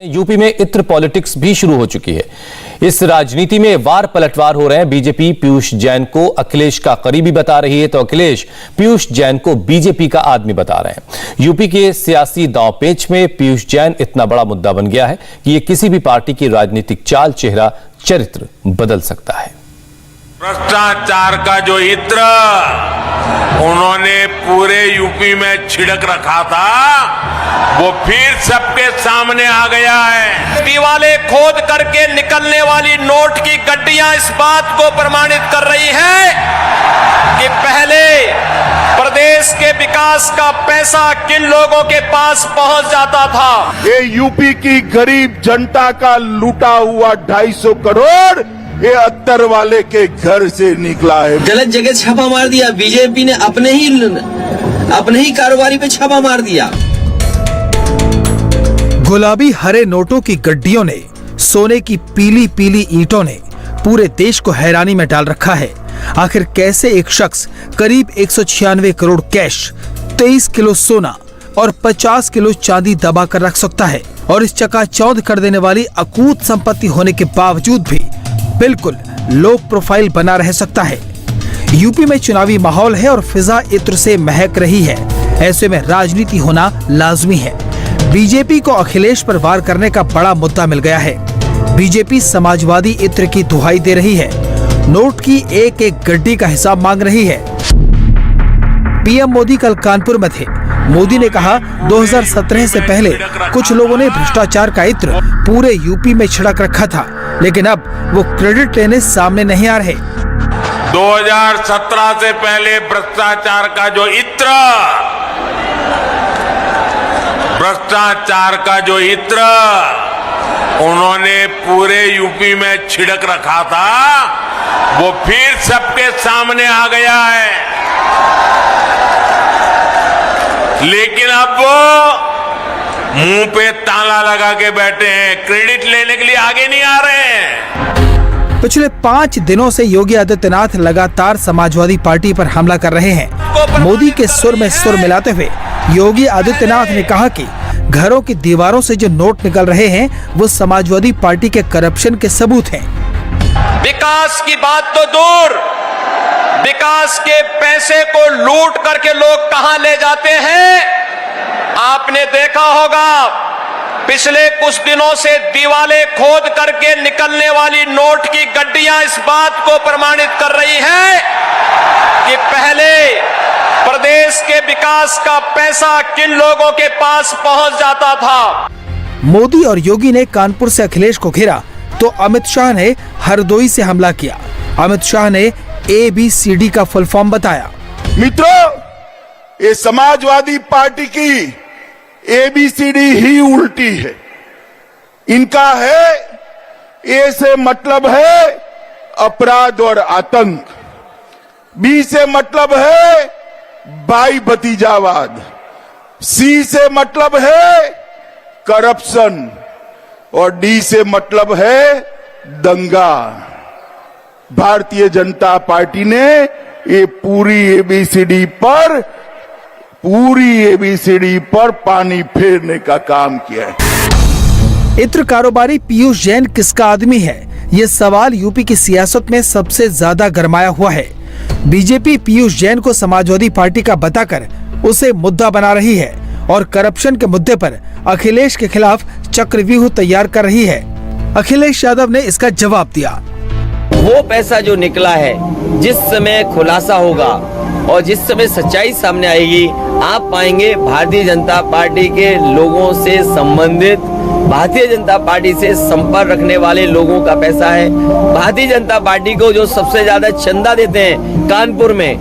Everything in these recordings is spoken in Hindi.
यूपी में इत्र पॉलिटिक्स भी शुरू हो चुकी है। इस राजनीति में वार पलटवार हो रहे हैं। बीजेपी पीयूष जैन को अखिलेश का करीबी बता रही है तो अखिलेश पीयूष जैन को बीजेपी का आदमी बता रहे हैं। यूपी के सियासी दांवपेच में पीयूष जैन इतना बड़ा मुद्दा बन गया है कि यह किसी भी पार्टी की राजनीतिक चाल, चेहरा, चरित्र बदल सकता है। भ्रष्टाचार का जो इत्र उन्होंने पूरे यूपी में छिड़क रखा था वो फिर सबके सामने आ गया है। दीवाले खोद करके निकलने वाली नोट की गड्डियां इस बात को प्रमाणित कर रही हैं कि पहले प्रदेश के विकास का पैसा किन लोगों के पास पहुंच जाता था। ये यूपी की गरीब जनता का लूटा हुआ 250 करोड़ ये अत्तर वाले के घर से निकला है। गलत जगह छापा मार दिया। बीजेपी ने अपने ही कारोबारी पे छापा मार दिया। गुलाबी हरे नोटों की गड्डियों ने, सोने की पीली पीली ईंटों ने पूरे देश को हैरानी में डाल रखा है। आखिर कैसे एक शख्स करीब 196 करोड़ कैश, 23 किलो सोना और 50 किलो चांदी दबा कर रख सकता है और इस चकाचौंध कर देने वाली अकूत संपत्ति होने के बावजूद भी बिल्कुल लो प्रोफाइल बना रह सकता है। यूपी में चुनावी माहौल है और फिजा इत्र से महक रही है। ऐसे में राजनीति होना लाजमी है। बीजेपी को अखिलेश पर वार करने का बड़ा मुद्दा मिल गया है। बीजेपी समाजवादी इत्र की दुहाई दे रही है, नोट की एक एक गड्डी का हिसाब मांग रही है। पीएम मोदी कल कानपुर में थे। मोदी ने कहा 2017 से पहले कुछ लोगों ने भ्रष्टाचार का इत्र पूरे यूपी में छिड़क रखा था, लेकिन अब वो क्रेडिट लेने सामने नहीं आ रहे। 2017 से पहले भ्रष्टाचार का जो इत्र उन्होंने पूरे यूपी में छिड़क रखा था वो फिर सबके सामने आ गया है। लेकिन अब वो मुंह पे ताला लगा के बैठे हैं, क्रेडिट लेने के लिए आगे नहीं आ रहे हैं। पिछले 5 दिनों से योगी आदित्यनाथ लगातार समाजवादी पार्टी पर हमला कर रहे हैं। मोदी के सुर में सुर मिलाते हुए योगी आदित्यनाथ ने कहा कि घरों की दीवारों से जो नोट निकल रहे हैं वो समाजवादी पार्टी के करप्शन के सबूत हैं। विकास की बात तो दूर, विकास के पैसे को लूट करके लोग कहां ले जाते हैं आपने देखा होगा। पिछले कुछ दिनों से दीवाले खोद करके निकलने वाली नोट की गड्डियां इस बात को प्रमाणित कर रही हैं कि पहले प्रदेश के विकास का पैसा किन लोगों के पास पहुंच जाता था। मोदी और योगी ने कानपुर से अखिलेश को घेरा तो अमित शाह ने हरदोई से हमला किया। अमित शाह ने ABCD का फुल फॉर्म बताया। मित्रों, ये समाजवादी पार्टी की ABCD ही उल्टी है। इनका है A से मतलब है अपराध और आतंक, B से मतलब है भाई भतीजावाद, C से मतलब है करप्शन और D से मतलब है दंगा। भारतीय जनता पार्टी ने ये पूरी ABCD पर पानी फेरने का काम किया है। इत्र कारोबारी पीयूष जैन किसका आदमी है, ये सवाल यूपी की सियासत में सबसे ज्यादा गरमाया हुआ है। बीजेपी पीयूष जैन को समाजवादी पार्टी का बताकर उसे मुद्दा बना रही है और करप्शन के मुद्दे पर अखिलेश के खिलाफ चक्रव्यूह तैयार कर रही है। अखिलेश यादव ने इसका जवाब दिया। वो पैसा जो निकला है, जिस समय खुलासा होगा और जिस समय सच्चाई सामने आएगी, आप पाएंगे भारतीय जनता पार्टी के लोगों से संबंधित, भारतीय जनता पार्टी से संपर्क रखने वाले लोगों का पैसा है। भारतीय जनता पार्टी को जो सबसे ज्यादा चंदा देते हैं कानपुर में,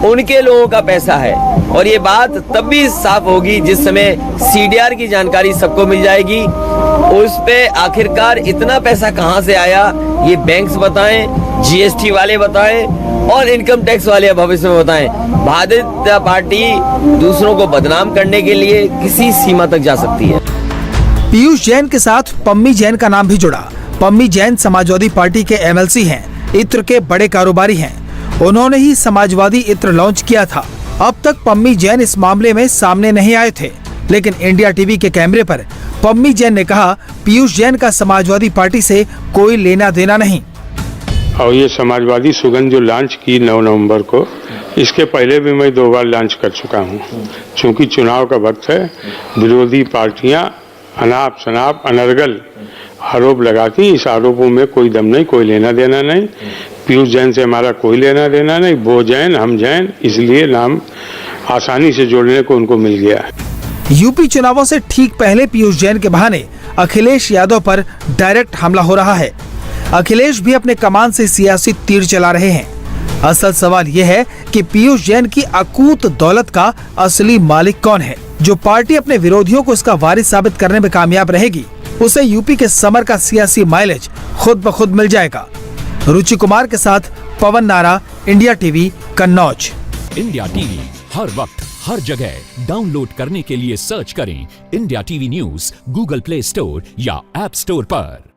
उनके लोगों का पैसा है। और ये बात तब भी साफ होगी जिस समय CDR की जानकारी सबको मिल जाएगी। उस पे आखिरकार इतना पैसा कहां से आया, ये बैंक्स बताएं, GST वाले बताएं और इनकम टैक्स वाले भविष्य में बताएं। भारतीय जनता पार्टी दूसरों को बदनाम करने के लिए किसी सीमा तक जा सकती है। पीयूष जैन के साथ पम्मी जैन का नाम भी जुड़ा। पम्मी जैन समाजवादी पार्टी के MLC हैं, इत्र के बड़े कारोबारी हैं। उन्होंने ही समाजवादी इत्र लॉन्च किया था। अब तक पम्मी जैन इस मामले में सामने नहीं आए थे, लेकिन इंडिया टीवी के कैमरे पर पम्मी जैन ने कहा, पीयूष जैन का समाजवादी पार्टी से कोई लेना देना नहीं। और ये समाजवादी सुगंध जो लॉन्च की 9 नवंबर को, इसके पहले भी मैं 2 बार लॉन्च कर चुका हूँ। चूंकि चुनाव का वक्त है, विरोधी पार्टियां अनाप शनाप अनर्गल आरोप लगाती, इस आरोपों में कोई दम नहीं, कोई लेना देना नहीं। पीयूष जैन से हमारा कोई लेना देना नहीं, वो जैन हम जैन, इसलिए नाम आसानी से जोड़ने को उनको मिल गया। यूपी चुनावों से ठीक पहले पीयूष जैन के बहाने अखिलेश यादव पर डायरेक्ट हमला हो रहा है। अखिलेश भी अपने कमान से सियासी तीर चला रहे हैं। असल सवाल यह है कि पीयूष जैन की अकूत दौलत का असली मालिक कौन है। जो पार्टी अपने विरोधियों को इसका वारिस साबित करने में कामयाब रहेगी, उसे यूपी के समर का सियासी माइलेज खुद ब खुद मिल जाएगा। रुचि कुमार के साथ Pawan Nara, India TV, Kannauj. India TV हर वक्त हर जगह डाउनलोड करने के लिए सर्च करें India TV news Google Play Store या ऐप स्टोर पर।